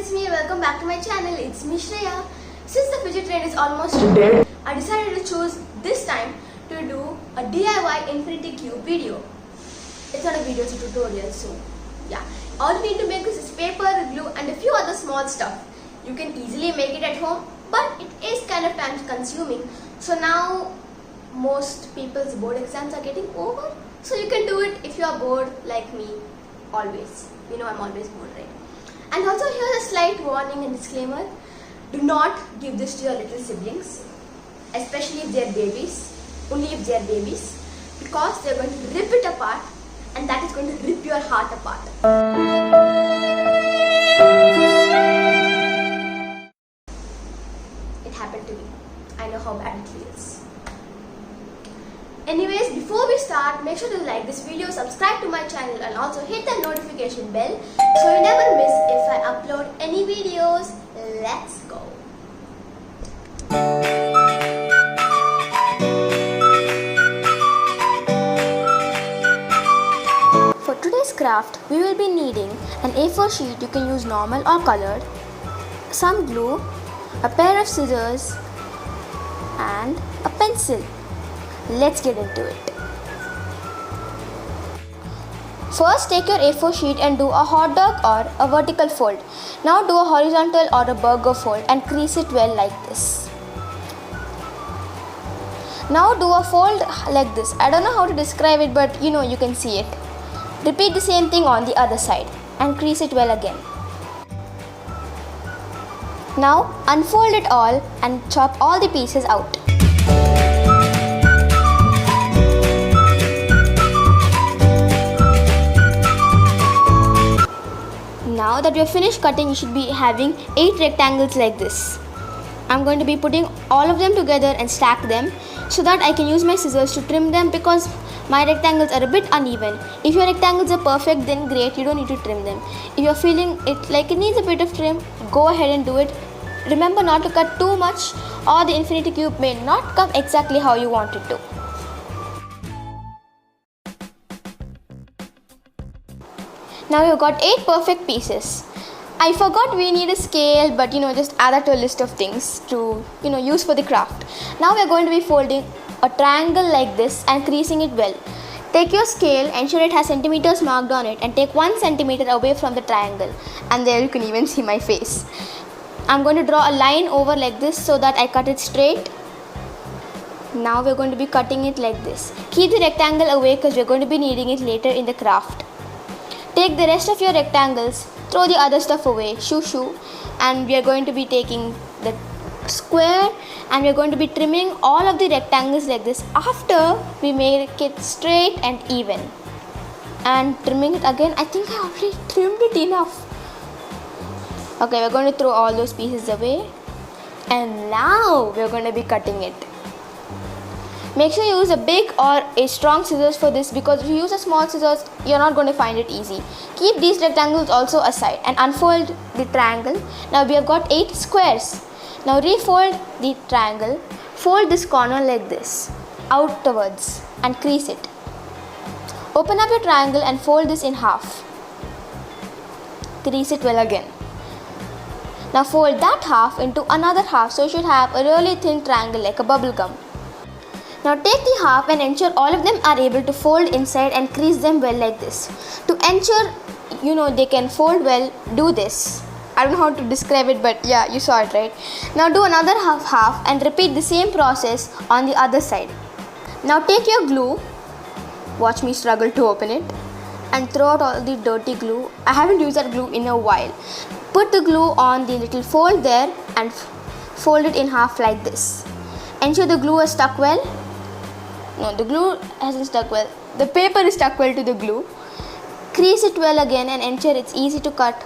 it's me. Welcome back to my channel. It's me Shreya. Since the fidget trend is almost dead, I decided to choose this time to do a DIY infinity cube video. It's not a video, it's a tutorial. So yeah, all you need to make is paper, glue and a few other small stuff. You can easily make it at home, but it is kind of time consuming. So now most people's board exams are getting over. So you can do it if you are bored like me always. You know I'm always bored, right? And also here's a slight warning and disclaimer. Do not give this to your little siblings, especially if they are babies, only if they are babies, because they are going to rip it apart and that is going to rip your heart apart. It happened to me. I know how bad it feels. Anyways, before we start, make sure to like this video, subscribe to my channel and also hit the notification bell so you never miss if I upload any videos. Let's go. For today's craft, we will be needing an A4 sheet. You can use normal or colored, some glue, a pair of scissors and a pencil. Let's get into it. First, take your A4 sheet and do a hot dog or a vertical fold. Now do a horizontal or a burger fold and crease it well like this. Now do a fold like this. I don't know how to describe it, but you can see it. Repeat the same thing on the other side and crease it well again. Now unfold it all and chop all the pieces out. Now that we are finished cutting, you should be having 8 rectangles like this. I'm going to be putting all of them together and stack them so that I can use my scissors to trim them because my rectangles are a bit uneven. If your rectangles are perfect, then great, you don't need to trim them. If you're feeling it like it needs a bit of trim, go ahead and do it. Remember not to cut too much or the infinity cube may not come exactly how you want it to. Now you've got 8 perfect pieces. I forgot we need a scale, but just add that to a list of things to use for the craft. Now we are going to be folding a triangle like this and creasing it well. Take your scale, ensure it has centimeters marked on it and take 1 centimeter away from the triangle. And there you can even see my face. I'm going to draw a line over like this so that I cut it straight. Now we're going to be cutting it like this. Keep the rectangle away because we're going to be needing it later in the craft. Take the rest of your rectangles, throw the other stuff away, shoo, and we are going to be taking the square and we are going to be trimming all of the rectangles like this after we make it straight and even. And trimming it again, I think I already trimmed it enough. Okay, we're going to throw all those pieces away and now we're going to be cutting it. Make sure you use a big or a strong scissors for this because if you use a small scissors, you're not going to find it easy. Keep these rectangles also aside and unfold the triangle. Now we have got 8 squares. Now refold the triangle, fold this corner like this, outwards and crease it. Open up your triangle and fold this in half. Crease it well again. Now fold that half into another half so you should have a really thin triangle like a bubble gum. Now take the half and ensure all of them are able to fold inside and crease them well like this. To ensure they can fold well, do this. I don't know how to describe it, but yeah, you saw it, right? Now do another half and repeat the same process on the other side. Now take your glue, watch me struggle to open it, and throw out all the dirty glue. I haven't used that glue in a while. Put the glue on the little fold there and fold it in half like this. Ensure the glue is stuck well. No, the glue hasn't stuck well. The paper is stuck well to the glue. Crease it well again and ensure it's easy to cut.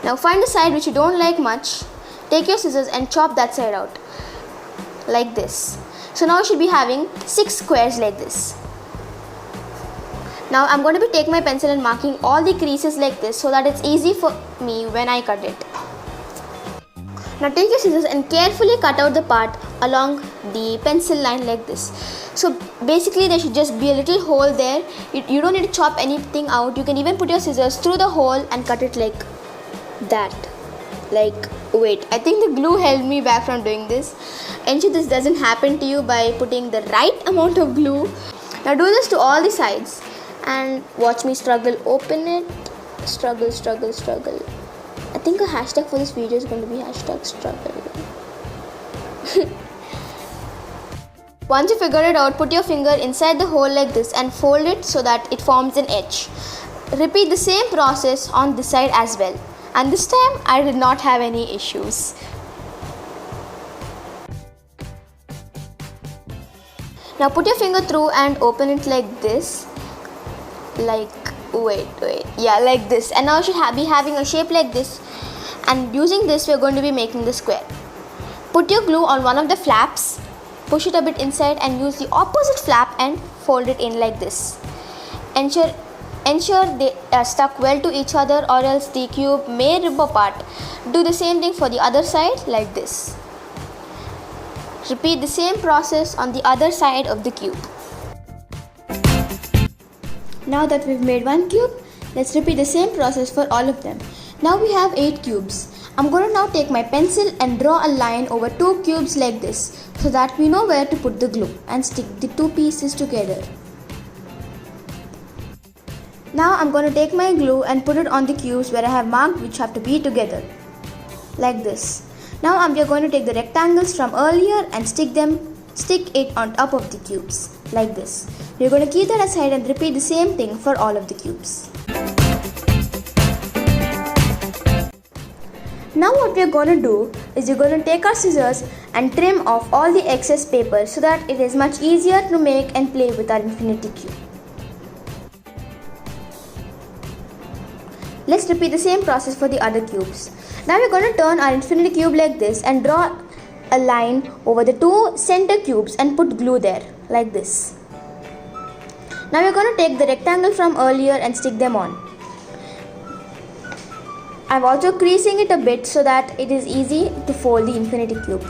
Now find a side which you don't like much. Take your scissors and chop that side out. Like this. So now you should be having 6 squares like this. Now I'm going to be taking my pencil and marking all the creases like this so that it's easy for me when I cut it. Now take your scissors and carefully cut out the part along the pencil line like this. So basically there should just be a little hole there. You don't need to chop anything out. You can even put your scissors through the hole and cut it like that. Like, wait, I think the glue held me back from doing this. Ensure this doesn't happen to you by putting the right amount of glue. Now do this to all the sides and watch me struggle. Open it. Struggle. I think a hashtag for this video is going to be #struggle. Once you figure it out, put your finger inside the hole like this and fold it so that it forms an edge. Repeat the same process on this side as well. And this time I did not have any issues. Now put your finger through and open it like this. Like, wait. Yeah, like this. And now you should be having a shape like this. And using this, we are going to be making the square. Put your glue on one of the flaps. Push it a bit inside and use the opposite flap and fold it in like this. Ensure they are stuck well to each other or else the cube may rip apart. Do the same thing for the other side like this. Repeat the same process on the other side of the cube. Now that we've made one cube, let's repeat the same process for all of them. Now we have 8 cubes. I'm going to now take my pencil and draw a line over 2 cubes like this so that we know where to put the glue and stick the 2 pieces together. Now I'm going to take my glue and put it on the cubes where I have marked which have to be together. Like this. Now we are going to take the rectangles from earlier and stick it on top of the cubes. Like this. We're going to keep that aside and repeat the same thing for all of the cubes. Now what we are going to do is we're going to take our scissors and trim off all the excess paper so that it is much easier to make and play with our infinity cube. Let's repeat the same process for the other cubes. Now we're going to turn our infinity cube like this and draw a line over the 2 center cubes and put glue there like this. Now we're going to take the rectangle from earlier and stick them on. I'm also creasing it a bit so that it is easy to fold the infinity cube.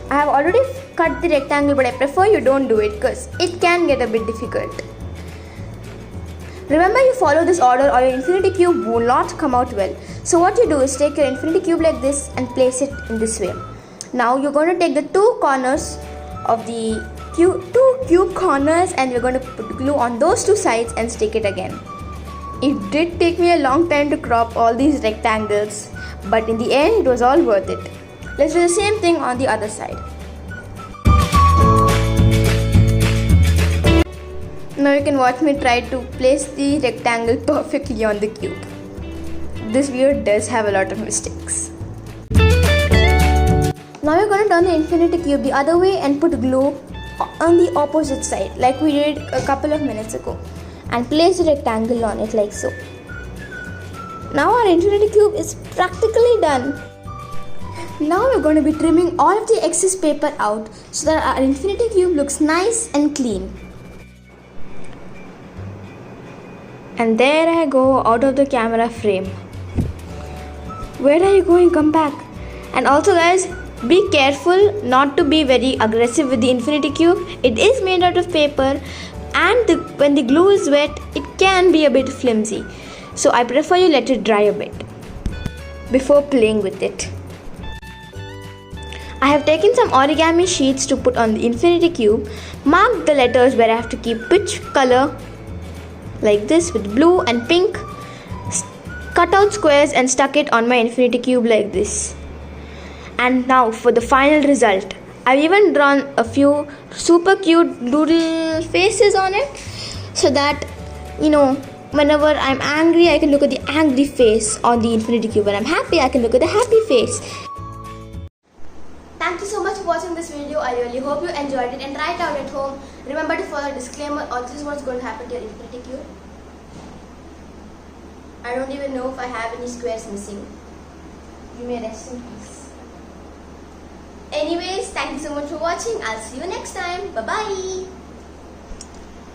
I have already cut the rectangle, but I prefer you don't do it because it can get a bit difficult. Remember, you follow this order or your infinity cube will not come out well. So what you do is take your infinity cube like this and place it in this way. Now you're going to take the 2 corners of the cube corners and we're going to put glue on those 2 sides and stick it again. It did take me a long time to crop all these rectangles, but in the end it was all worth it. Let's do the same thing on the other side. Now you can watch me try to place the rectangle perfectly on the cube. This video does have a lot of mistakes. Now you're going to turn the infinity cube the other way and put glue on the opposite side like we did a couple of minutes ago and place the rectangle on it like so. Now our infinity cube is practically done. Now we're going to be trimming all of the excess paper out so that our infinity cube looks nice and clean. And there I go out of the camera frame. Where are you going? Come back. And also guys, be careful not to be very aggressive with the infinity cube. It is made out of paper and when the glue is wet, it can be a bit flimsy. So I prefer you let it dry a bit before playing with it. I have taken some origami sheets to put on the infinity cube, marked the letters where I have to keep which color like this with blue and pink, cut out squares and stuck it on my infinity cube like this. And now for the final result. I've even drawn a few super cute doodle faces on it so that, whenever I'm angry, I can look at the angry face on the infinity cube. When I'm happy, I can look at the happy face. Thank you so much for watching this video. I really hope you enjoyed it and try it out at home. Remember to follow the disclaimer or this is what's going to happen to your infinity cube. I don't even know if I have any squares missing. You may rest in peace. Anyways, thank you so much for watching. I'll see you next time. Bye-bye.